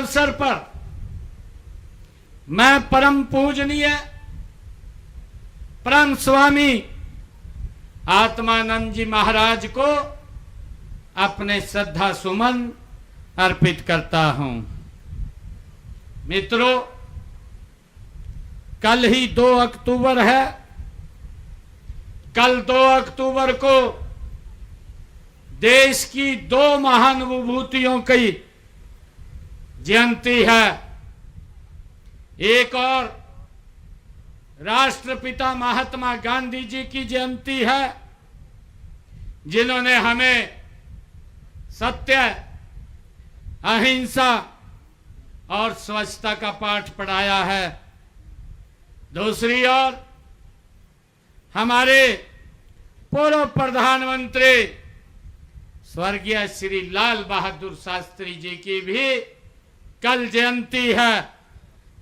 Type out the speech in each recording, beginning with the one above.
अवसर पर मैं परम पूजनीय परम स्वामी आत्मानंद जी महाराज को अपने श्रद्धा सुमन अर्पित करता हूं। मित्रों, कल ही 2 अक्टूबर है। कल 2 अक्टूबर को देश की 2 महान विभूतियों की जयंती है। एक और राष्ट्रपिता महात्मा गांधी जी की जयंती है, जिन्होंने हमें सत्य, अहिंसा और स्वच्छता का पाठ पढ़ाया है। दूसरी ओर हमारे पूर्व प्रधानमंत्री स्वर्गीय श्री लाल बहादुर शास्त्री जी की भी कल जयंती है,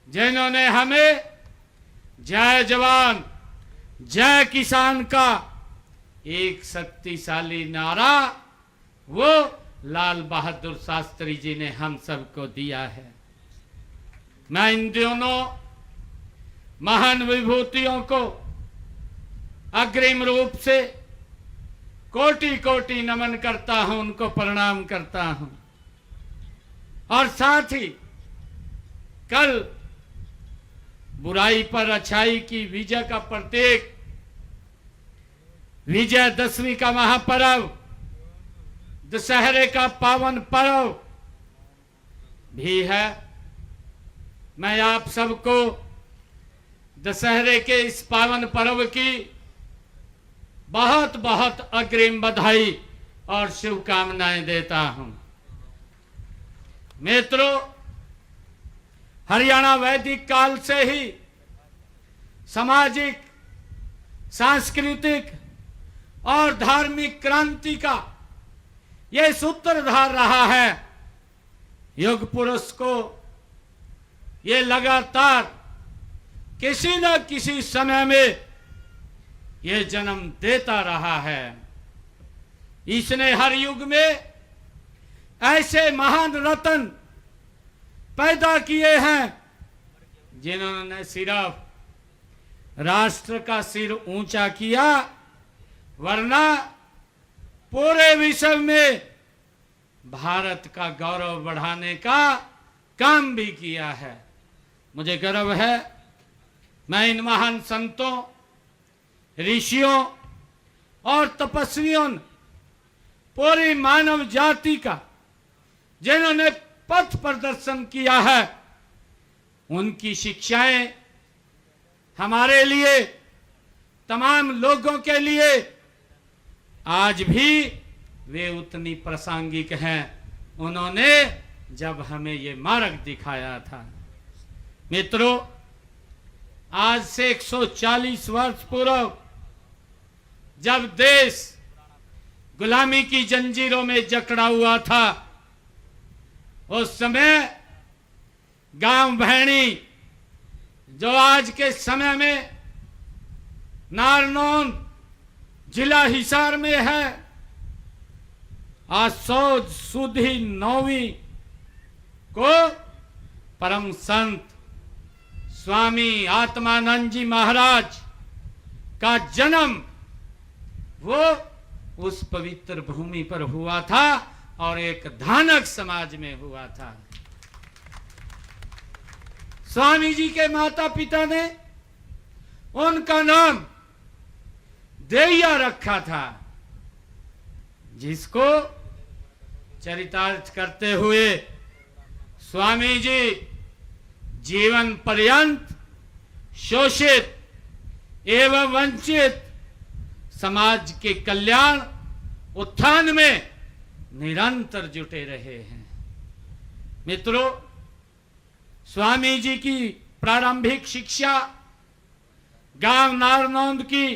जिन्होंने हमें जय जवान जय किसान का एक शक्तिशाली नारा वो लाल बहादुर शास्त्री जी ने हम सबको दिया है। मैं इन दोनों महान विभूतियों को अग्रिम रूप से कोटि कोटि नमन करता हूं, उनको प्रणाम करता हूं। और साथ ही कल बुराई पर अच्छाई की विजय का प्रतीक विजयदशमी का महापर्व, दशहरे का पावन पर्व भी है। मैं आप सबको दशहरे के इस पावन पर्व की बहुत बहुत अग्रिम बधाई और शुभकामनाएं देता हूं। मित्रों, हरियाणा वैदिक काल से ही सामाजिक, सांस्कृतिक और धार्मिक क्रांति का यह सूत्रधार रहा है। युग पुरुष को ये लगातार किसी न किसी समय में ये जन्म देता रहा है। इसने हर युग में ऐसे महान रत्न पैदा किए हैं, जिन्होंने सिर्फ राष्ट्र का सिर ऊंचा किया, वरना पूरे विश्व में भारत का गौरव बढ़ाने का काम भी किया है। मुझे गर्व है, मैं इन महान संतों, ऋषियों और तपस्वियों, पूरी मानव जाति का जिन्होंने पथ प्रदर्शन किया है, उनकी शिक्षाएं हमारे लिए, तमाम लोगों के लिए आज भी वे उतनी प्रासंगिक हैं, उन्होंने जब हमें ये मार्ग दिखाया था। मित्रों, आज से 140 वर्ष पूर्व जब देश गुलामी की जंजीरों में जकड़ा हुआ था, उस समय गांव भैणी, जो आज के समय में नारनौल जिला हिसार में है, आज 100 सुधी 9वीं को परम संत स्वामी आत्मानंद जी महाराज का जन्म वो उस पवित्र भूमि पर हुआ था और एक धानक समाज में हुआ था। स्वामी जी के माता पिता ने उनका नाम देया रखा था, जिसको चरितार्थ करते हुए स्वामी जी जीवन पर्यंत शोषित एवं वंचित समाज के कल्याण उत्थान में निरंतर जुटे रहे हैं। मित्रों, स्वामी जी की प्रारंभिक शिक्षा गांव नारनौंद की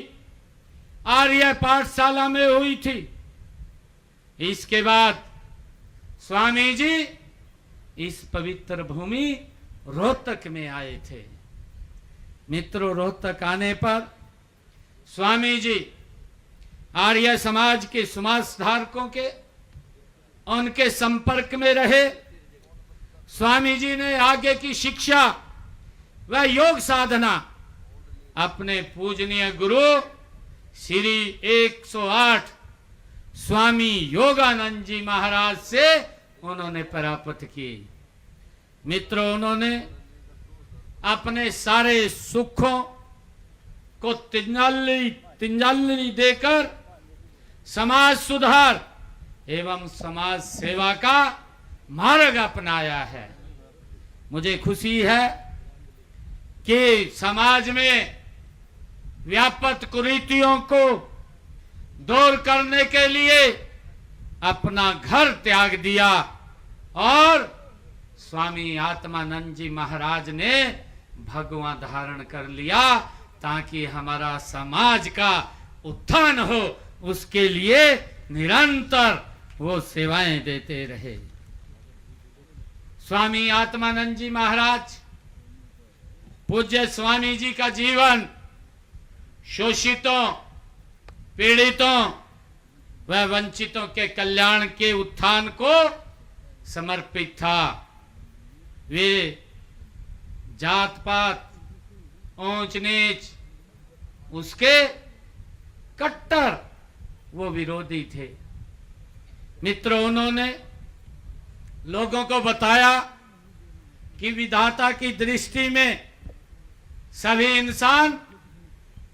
आर्य पाठशाला में हुई थी। इसके बाद स्वामी जी इस पवित्र भूमि रोहतक में आए थे। मित्रों, रोहतक आने पर स्वामी जी आर्य समाज के समाज धारकों के उनके संपर्क में रहे। स्वामी जी ने आगे की शिक्षा व योग साधना अपने पूजनीय गुरु श्री 108 स्वामी योगानंद जी महाराज से उन्होंने प्राप्त की। मित्रों, उन्होंने अपने सारे सुखों को तिंजलि देकर समाज सुधार एवं समाज सेवा का मार्ग अपनाया है। मुझे खुशी है कि समाज में व्याप्त कुरीतियों को दूर करने के लिए अपना घर त्याग दिया और स्वामी आत्मानंद जी महाराज ने भगवा धारण कर लिया ताकि हमारा समाज का उत्थान हो, उसके लिए निरंतर वो सेवाएं देते रहे। स्वामी आत्मानंद जी महाराज, पूज्य स्वामी जी का जीवन शोषितों, पीड़ितों व वंचितों के कल्याण के उत्थान को समर्पित था। वे जात पात, ऊंच नीच उसके कट्टर वो विरोधी थे। मित्रों, उन्होंने लोगों को बताया कि विधाता की दृष्टि में सभी इंसान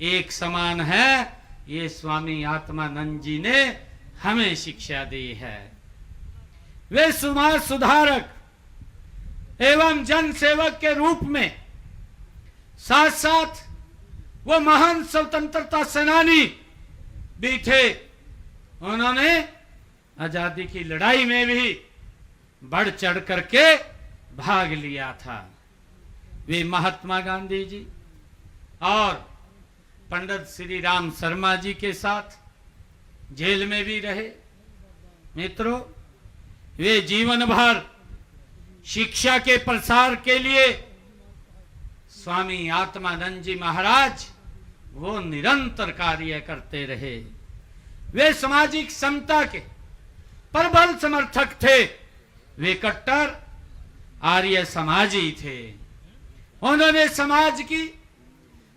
एक समान है। ये स्वामी आत्मानंद जी ने हमें शिक्षा दी है। वे समाज सुधारक एवं जन सेवक के रूप में साथ साथ वो महान स्वतंत्रता सेनानी भी थे। उन्होंने आजादी की लड़ाई में भी बढ़ चढ़ करके भाग लिया था। वे महात्मा गांधी जी और पंडित श्री राम शर्मा जी के साथ जेल में भी रहे। मित्रों, वे जीवन भर शिक्षा के प्रसार के लिए स्वामी आत्मानंद जी महाराज वो निरंतर कार्य करते रहे। वे सामाजिक समता के प्रबल समर्थक थे। वे कट्टर आर्य समाजी थे। उन्होंने समाज की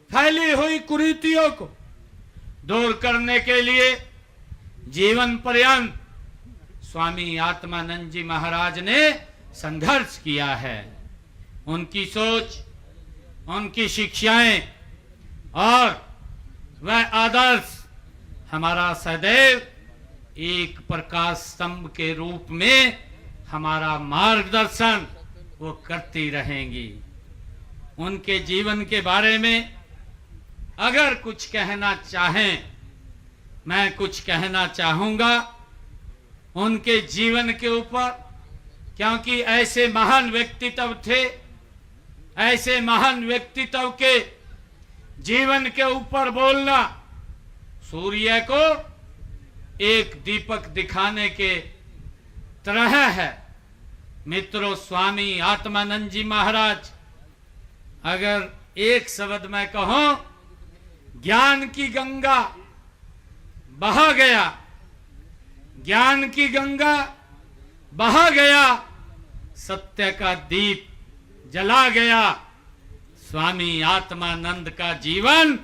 फैली हुई कुरीतियों को दूर करने के लिए जीवन पर्यंत स्वामी आत्मानंद जी महाराज ने संघर्ष किया है। उनकी सोच, उनकी शिक्षाएं और वह आदर्श हमारा सदैव एक प्रकाश स्तंभ के रूप में हमारा मार्गदर्शन वो करती रहेंगी। उनके जीवन के बारे में अगर कुछ कहना चाहें, मैं कुछ कहना चाहूंगा उनके जीवन के ऊपर, क्योंकि ऐसे महान व्यक्तित्व थे। ऐसे महान व्यक्तित्व के जीवन के ऊपर बोलना सूर्य को एक दीपक दिखाने के तरह है। मित्रों, स्वामी आत्मानंद जी महाराज, अगर एक शब्द में कहूं, ज्ञान की गंगा बहा गया, ज्ञान की गंगा बहा गया, सत्य का दीप जला गया। स्वामी आत्मानंद का जीवन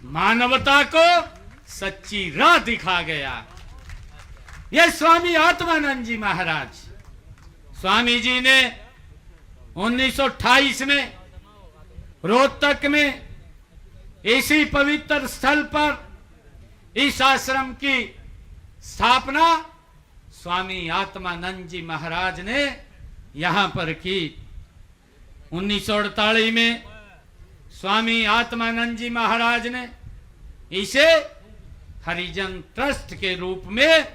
मानवता को सच्ची राह दिखा गया। यह स्वामी आत्मानंद जी महाराज, स्वामी जी ने 1928 में रोहतक में इसी पवित्र स्थल पर इस आश्रम की स्थापना स्वामी आत्मानंद जी महाराज ने यहां पर की। 1948 में स्वामी आत्मानंद जी महाराज ने इसे हरिजन ट्रस्ट के रूप में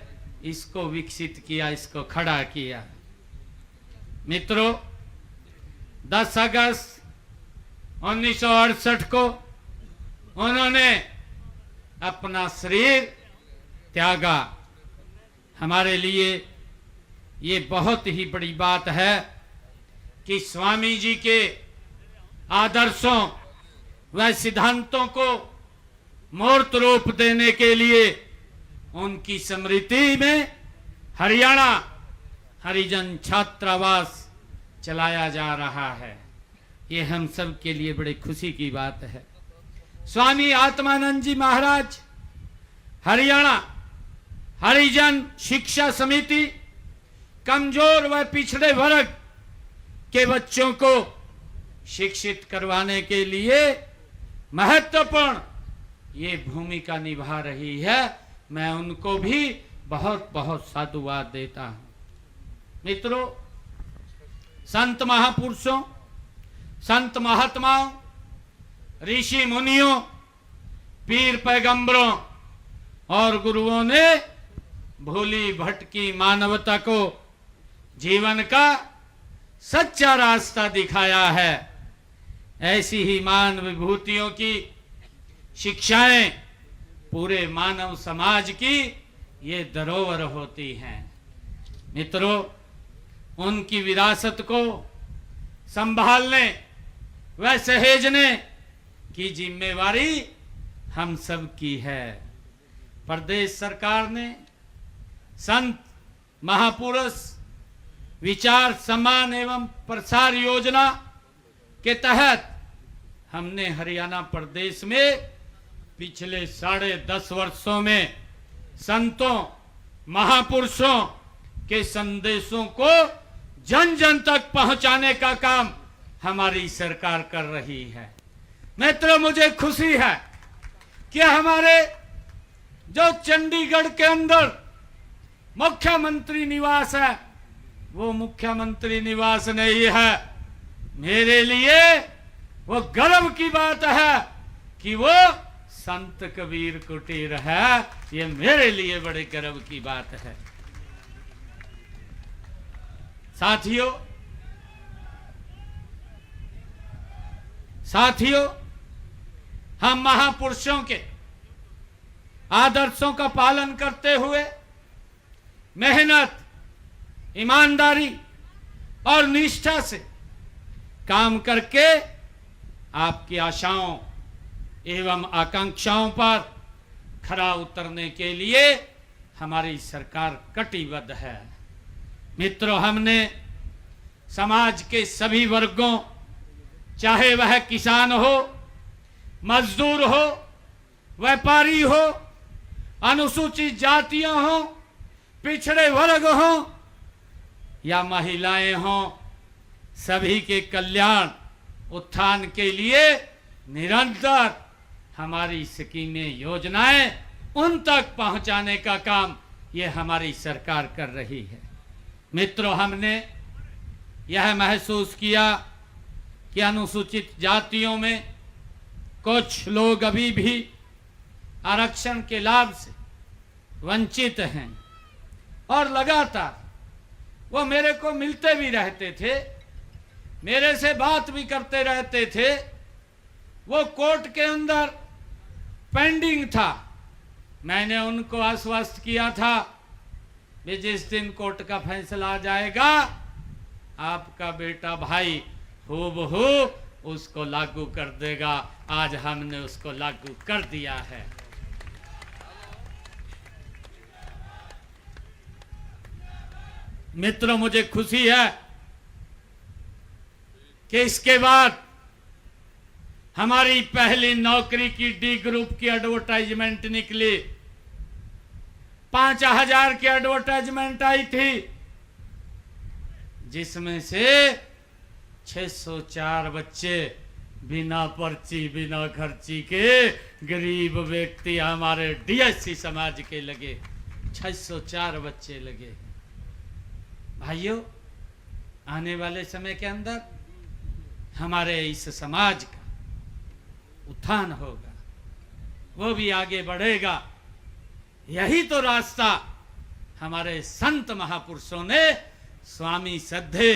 इसको विकसित किया, इसको खड़ा किया। मित्रों, 10 अगस्त 1968 को उन्होंने अपना शरीर त्यागा। हमारे लिए ये बहुत ही बड़ी बात है कि स्वामी जी के आदर्शों व सिद्धांतों को मूर्त रूप देने के लिए उनकी स्मृति में हरियाणा हरिजन छात्रावास चलाया जा रहा है, ये हम सब के लिए बड़ी खुशी की बात है। स्वामी आत्मानंद जी महाराज हरियाणा हरिजन शिक्षा समिति कमजोर व पिछड़े वर्ग के बच्चों को शिक्षित करवाने के लिए महत्वपूर्ण ये भूमिका निभा रही है। मैं उनको भी बहुत बहुत साधुवाद देता हूं। मित्रों, संत महापुरुषों, संत महात्माओं, ऋषि मुनियों, पीर पैगंबरों और गुरुओं ने भूली भटकी मानवता को जीवन का सच्चा रास्ता दिखाया है। ऐसी ही मान विभूतियों की शिक्षाएं पूरे मानव समाज की ये धरोहर होती हैं। मित्रों, उनकी विरासत को संभालने व सहेजने की जिम्मेवारी हम सब की है। प्रदेश सरकार ने संत महापुरुष विचार सम्मान एवं प्रसार योजना के तहत हमने हरियाणा प्रदेश में पिछले 10.5 वर्षों में संतों महापुरुषों के संदेशों को जन जन तक पहुंचाने का काम हमारी सरकार कर रही है। मित्रों, मुझे खुशी है कि हमारे जो चंडीगढ़ के अंदर मुख्यमंत्री निवास है, वो मुख्यमंत्री निवास नहीं है। मेरे लिए वो गर्व की बात है कि वो संत कबीर कुटीर है। ये मेरे लिए बड़े गर्व की बात है। साथियों, हम महापुरुषों के आदर्शों का पालन करते हुए मेहनत, ईमानदारी और निष्ठा से काम करके आपकी आशाओं एवं आकांक्षाओं पर खरा उतरने के लिए हमारी सरकार कटिबद्ध है। मित्रों, हमने समाज के सभी वर्गों, चाहे वह किसान हो, मजदूर हो, व्यापारी हो, अनुसूचित जातियां हो, पिछड़े वर्ग हो या महिलाएं हो, सभी के कल्याण उत्थान के लिए निरंतर हमारी स्कीमें, योजनाएं उन तक पहुंचाने का काम ये हमारी सरकार कर रही है। मित्रों, हमने यह महसूस किया कि अनुसूचित जातियों में कुछ लोग अभी भी आरक्षण के लाभ से वंचित हैं और लगातार वो मेरे को मिलते भी रहते थे, मेरे से बात भी करते रहते थे। वो कोर्ट के अंदर पेंडिंग था। मैंने उनको आश्वस्त किया था कि जिस दिन कोर्ट का फैसला आ जाएगा, आपका बेटा भाई हूबहू उसको लागू कर देगा। आज हमने उसको लागू कर दिया है। मित्रों, मुझे खुशी है कि इसके बाद हमारी पहली नौकरी की डी ग्रुप की एडवर्टाइजमेंट निकली। 5000 की एडवर्टाइजमेंट आई थी, जिसमें से 604 बच्चे बिना पर्ची बिना खर्ची के गरीब व्यक्ति हमारे डीएससी समाज के लगे। 604 बच्चे लगे। भाइयों, आने वाले समय के अंदर हमारे इस समाज का उत्थान होगा, वो भी आगे बढ़ेगा। यही तो रास्ता हमारे संत महापुरुषों ने, स्वामी श्रद्धे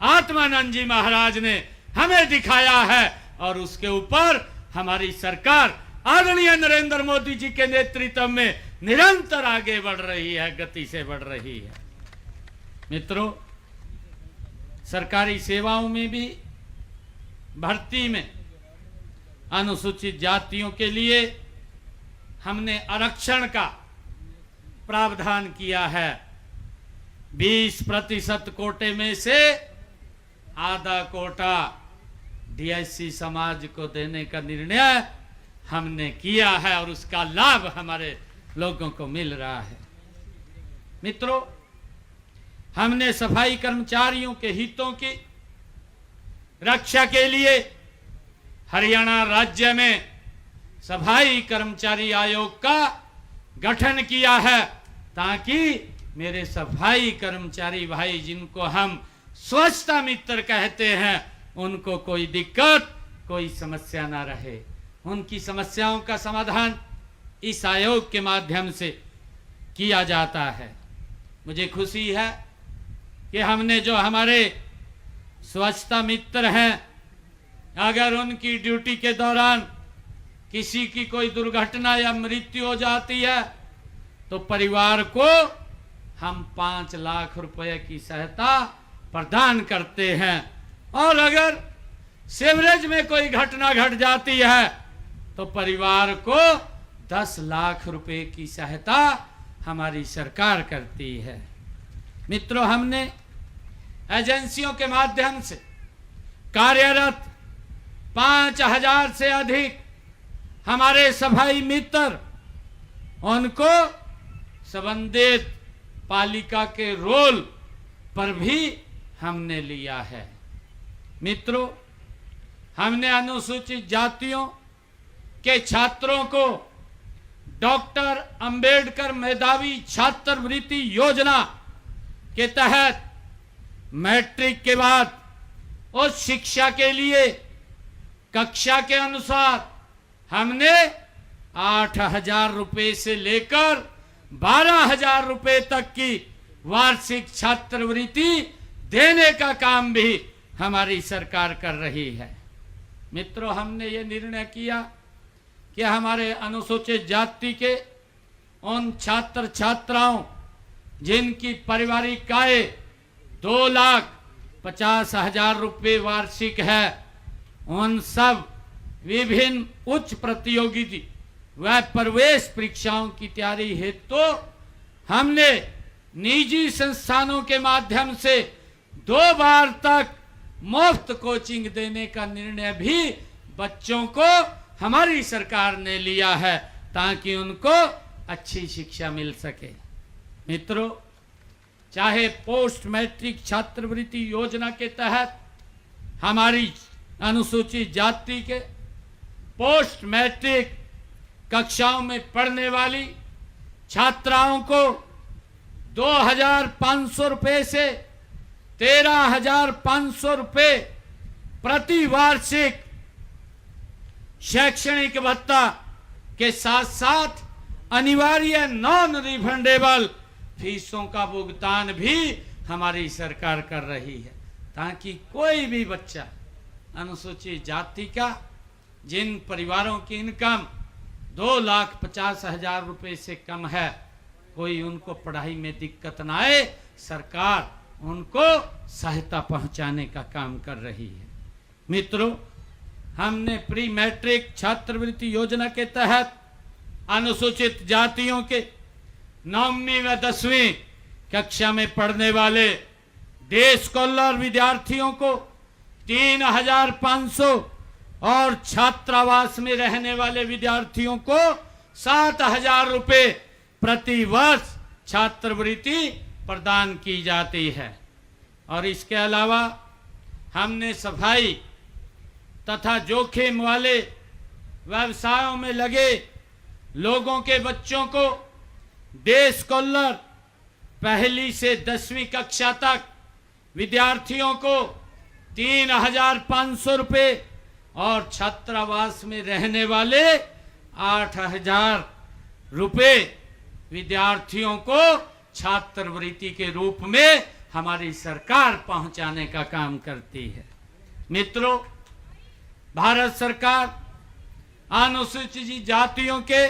आत्मानंद जी महाराज ने हमें दिखाया है और उसके ऊपर हमारी सरकार आदरणीय नरेंद्र मोदी जी के नेतृत्व में निरंतर आगे बढ़ रही है, गति से बढ़ रही है। मित्रों, सरकारी सेवाओं में भी भर्ती में अनुसूचित जातियों के लिए हमने आरक्षण का प्रावधान किया है। 20% कोटे में से आधा कोटा डीएससी समाज को देने का निर्णय हमने किया है और उसका लाभ हमारे लोगों को मिल रहा है। मित्रों, हमने सफाई कर्मचारियों के हितों की रक्षा के लिए हरियाणा राज्य में सफाई कर्मचारी आयोग का गठन किया है, ताकि मेरे सफाई कर्मचारी भाई जिनको हम स्वच्छता मित्र कहते हैं, उनको कोई दिक्कत, कोई समस्या ना रहे। उनकी समस्याओं का समाधान इस आयोग के माध्यम से किया जाता है। मुझे खुशी है कि हमने जो हमारे स्वच्छता मित्र हैं, अगर उनकी ड्यूटी के दौरान किसी की कोई दुर्घटना या मृत्यु हो जाती है तो परिवार को हम 5 लाख रुपए की सहायता प्रदान करते हैं, और अगर सीवरेज में कोई घटना घट जाती है तो परिवार को 10 लाख रुपए की सहायता हमारी सरकार करती है। मित्रों, हमने एजेंसियों के माध्यम से कार्यरत 5000 से अधिक हमारे सफाई मित्र, उनको संबंधित पालिका के रोल पर भी हमने लिया है। मित्रों, हमने अनुसूचित जातियों के छात्रों को डॉक्टर अंबेडकर मेधावी छात्रवृत्ति योजना के तहत मैट्रिक के बाद उस शिक्षा के लिए कक्षा के अनुसार हमने 8,000 रुपए से लेकर 12,000 रुपए तक की वार्षिक छात्रवृत्ति देने का काम भी हमारी सरकार कर रही है। मित्रों, हमने ये निर्णय किया कि हमारे अनुसूचित जाति के उन छात्र छात्राओं जिनकी पारिवारिक आय 2,50,000 रुपये वार्षिक है, उन सब विभिन्न उच्च प्रतियोगिता व प्रवेश परीक्षाओं की तैयारी हेतु तो हमने निजी संस्थानों के माध्यम से 2 बार तक मुफ्त कोचिंग देने का निर्णय भी बच्चों को हमारी सरकार ने लिया है, ताकि उनको अच्छी शिक्षा मिल सके। मित्रों, चाहे पोस्ट मैट्रिक छात्रवृत्ति योजना के तहत हमारी अनुसूचित जाति के पोस्ट मैट्रिक कक्षाओं में पढ़ने वाली छात्राओं को 2,500 रुपए से 13,500 रुपए प्रति वार्षिक शैक्षणिक भत्ता के साथ साथ अनिवार्य नॉन रिफंडेबल फीसों का भुगतान भी हमारी सरकार कर रही है, ताकि कोई भी बच्चा अनुसूचित जाति का जिन परिवारों की इनकम 2,50,000 रुपए से कम है, कोई उनको पढ़ाई में दिक्कत ना आए, सरकार उनको सहायता पहुंचाने का काम कर रही है। मित्रों, हमने प्री मैट्रिक छात्रवृत्ति योजना के तहत अनुसूचित जातियों के 9वीं व 10वीं कक्षा में पढ़ने वाले डे स्कॉलर विद्यार्थियों को 3,500 और छात्रावास में रहने वाले विद्यार्थियों को 7,000 रुपए प्रति वर्ष छात्रवृत्ति प्रदान की जाती है। और इसके अलावा हमने सफाई तथा जोखिम वाले व्यवसायों में लगे लोगों के बच्चों को डे स्कॉलर 1ली से 10वीं कक्षा तक विद्यार्थियों को 3,500 रुपए और छात्रावास में रहने वाले 8,000 रुपए विद्यार्थियों को छात्रवृत्ति के रूप में हमारी सरकार पहुंचाने का काम करती है। मित्रों, भारत सरकार अनुसूचित जातियों के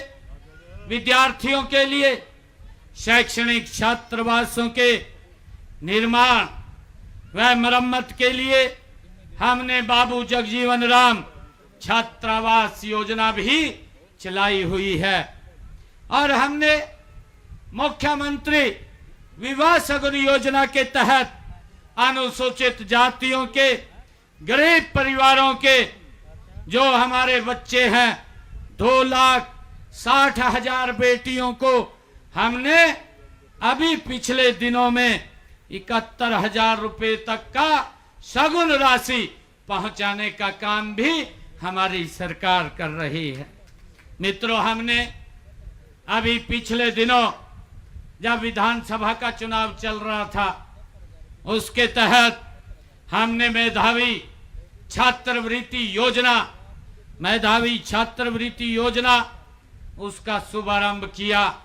विद्यार्थियों के लिए शैक्षणिक छात्रावासों के निर्माण व मरम्मत के लिए हमने बाबू जगजीवन राम छात्रावास योजना भी चलाई हुई है, और हमने मुख्यमंत्री विवाह सगुन योजना के तहत अनुसूचित जातियों के, गरीब परिवारों के जो हमारे बच्चे हैं, 2,60,000 बेटियों को हमने अभी पिछले दिनों में 71,000 रुपए तक का सगुन राशि पहुंचाने का काम भी हमारी सरकार कर रही है। मित्रों, हमने अभी पिछले दिनों जब विधानसभा का चुनाव चल रहा था, उसके तहत हमने मेधावी छात्रवृत्ति योजना उसका शुभारंभ किया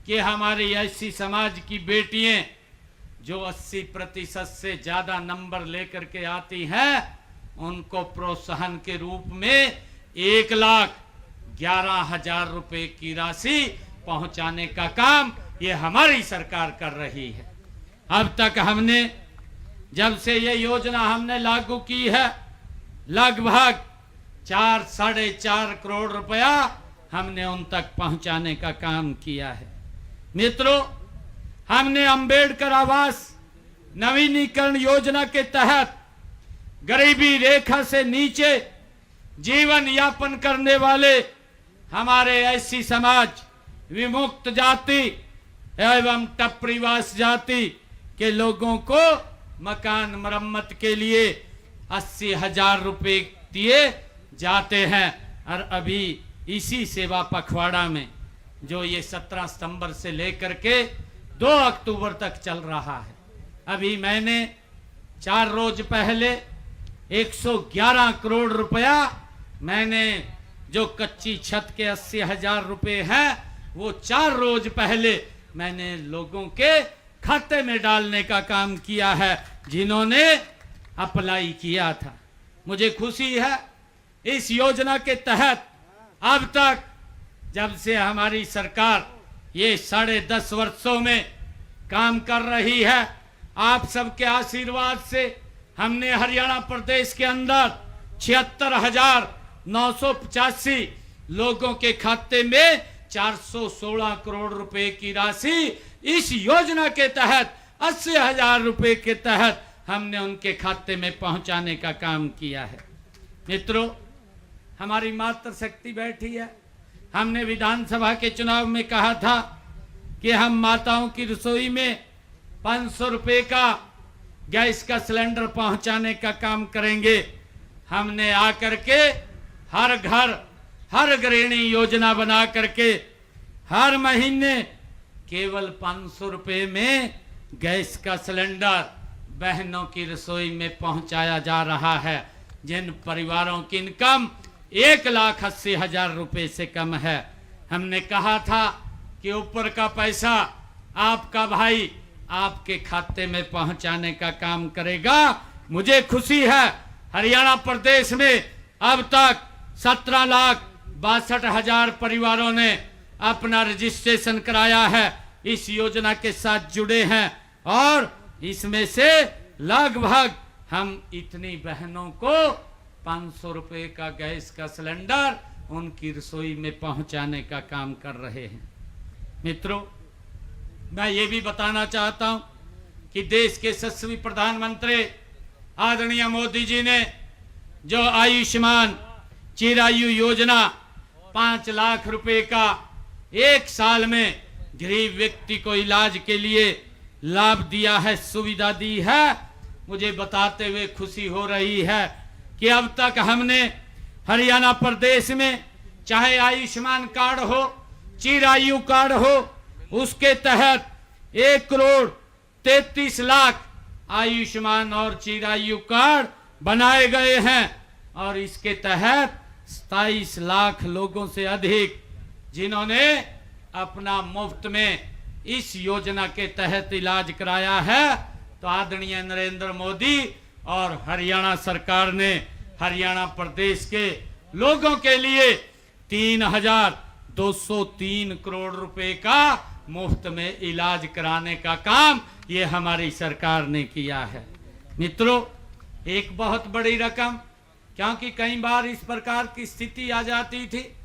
कि हमारी ऐसी समाज की बेटियां जो 80% से ज्यादा नंबर लेकर के आती हैं, उनको प्रोत्साहन के रूप में 1,11,000 रुपए की राशि पहुंचाने का काम ये हमारी सरकार कर रही है। अब तक हमने, जब से ये योजना हमने लागू की है, लगभग 4-4.5 करोड़ रुपया हमने उन तक पहुंचाने का काम किया है। मित्रों, हमने अंबेडकर आवास नवीनीकरण योजना के तहत गरीबी रेखा से नीचे जीवन यापन करने वाले हमारे ऐसी समाज, विमुक्त जाति एवं टपरीवास जाति के लोगों को मकान मरम्मत के लिए 80,000 रुपए दिए जाते हैं। और अभी इसी सेवा पखवाड़ा में जो ये 17 सितंबर से लेकर के 2 अक्टूबर तक चल रहा है, अभी मैंने 4 रोज पहले 111 करोड़ रुपया मैंने जो कच्ची छत के 80,000 रुपए हैं, वो 4 रोज पहले मैंने लोगों के खाते में डालने का काम किया है जिन्होंने अप्लाई किया था। मुझे खुशी है, इस योजना के तहत अब तक जब से हमारी सरकार ये 10.5 वर्षों में काम कर रही है, आप सबके आशीर्वाद से हमने हरियाणा प्रदेश के अंदर 76,985 लोगों के खाते में 416 करोड़ रुपए की राशि इस योजना के तहत 80,000 रुपए के तहत हमने उनके खाते में पहुंचाने का काम किया है। मित्रों, हमारी मातृशक्ति बैठी है। हमने विधानसभा के चुनाव में कहा था कि हम माताओं की रसोई में 500 रुपए का गैस का सिलेंडर पहुंचाने का काम करेंगे। हमने आकर के हर घर हर गृहिणी योजना बना करके हर महीने केवल 500 रुपए में गैस का सिलेंडर बहनों की रसोई में पहुंचाया जा रहा है। जिन परिवारों की इनकम 1,80,000 रुपए से कम है, हमने कहा था कि ऊपर का पैसा आपका भाई आपके खाते में पहुंचाने का काम करेगा। मुझे खुशी है, हरियाणा प्रदेश में अब तक 17,62,000 परिवारों ने अपना रजिस्ट्रेशन कराया है, इस योजना के साथ जुड़े हैं और इसमें से लगभग हम इतनी बहनों को 500 रुपए का गैस का सिलेंडर उनकी रसोई में पहुंचाने का काम कर रहे हैं। मित्रों, मैं ये भी बताना चाहता हूं कि देश के यशस्वी प्रधानमंत्री आदरणीय मोदी जी ने जो आयुष्मान चिरायु योजना 5 लाख रुपए का 1 साल में गरीब व्यक्ति को इलाज के लिए लाभ दिया है, सुविधा दी है, मुझे बताते हुए खुशी हो रही है कि अब तक हमने हरियाणा प्रदेश में चाहे आयुष्मान कार्ड हो, चिरायु कार्ड हो, उसके तहत 1,33,00,000 आयुष्मान और चिरायु कार्ड बनाए गए हैं और इसके तहत 27 लाख लोगों से अधिक जिन्होंने अपना मुफ्त में इस योजना के तहत इलाज कराया है। तो आदरणीय नरेंद्र मोदी और हरियाणा सरकार ने हरियाणा प्रदेश के लोगों के लिए 3,203 करोड़ रुपए का मुफ्त में इलाज कराने का काम ये हमारी सरकार ने किया है। मित्रों, एक बहुत बड़ी रकम, क्योंकि कई बार इस प्रकार की स्थिति आ जाती थी